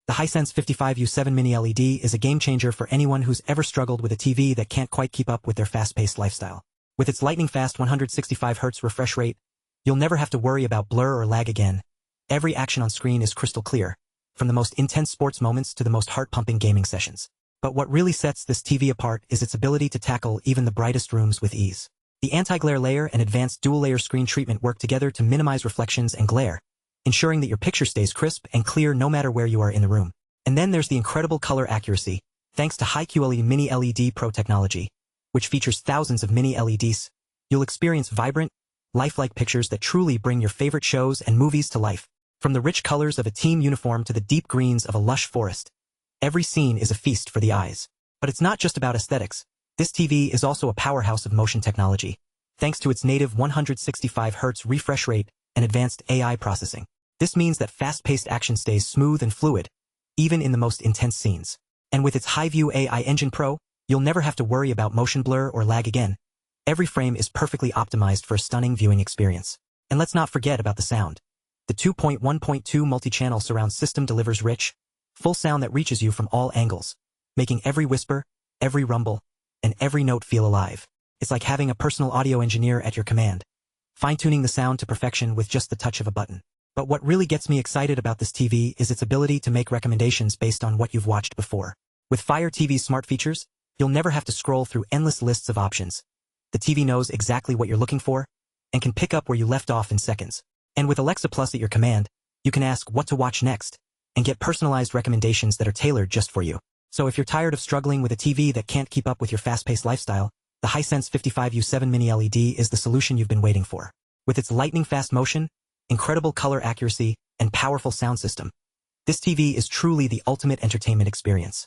The Hisense 55U7 Mini-LED is a game-changer for anyone who's ever struggled with a TV that can't quite keep up with their fast-paced lifestyle. With its lightning-fast 165Hz refresh rate, you'll never have to worry about blur or lag again. Every action on screen is crystal clear, from the most intense sports moments to the most heart-pumping gaming sessions. But what really sets this TV apart is its ability to tackle even the brightest rooms with ease. The anti-glare layer and advanced dual-layer screen treatment work together to minimize reflections and glare, ensuring that your picture stays crisp and clear no matter where you are in the room. And then there's the incredible color accuracy, thanks to Hi-QLED Mini-LED Pro technology, which features thousands of mini-LEDs. You'll experience vibrant, lifelike pictures that truly bring your favorite shows and movies to life. From the rich colors of a team uniform to the deep greens of a lush forest, every scene is a feast for the eyes. But it's not just about aesthetics. This TV is also a powerhouse of motion technology, thanks to its native 165Hz refresh rate and advanced AI processing. This means that fast-paced action stays smooth and fluid, even in the most intense scenes. And with its Hi-View AI Engine Pro, you'll never have to worry about motion blur or lag again. Every frame is perfectly optimized for a stunning viewing experience. And let's not forget about the sound. The 2.1.2 multi-channel surround system delivers rich, full sound that reaches you from all angles, making every whisper, every rumble, and every note feel alive. It's like having a personal audio engineer at your command, fine-tuning the sound to perfection with just the touch of a button. But what really gets me excited about this TV is its ability to make recommendations based on what you've watched before. With Fire TV's smart features, you'll never have to scroll through endless lists of options. The TV knows exactly what you're looking for and can pick up where you left off in seconds. And with Alexa Plus at your command, you can ask what to watch next and get personalized recommendations that are tailored just for you. So if you're tired of struggling with a TV that can't keep up with your fast-paced lifestyle, the Hisense 55U7 Mini-LED is the solution you've been waiting for. With its lightning-fast motion, incredible color accuracy, and powerful sound system, this TV is truly the ultimate entertainment experience.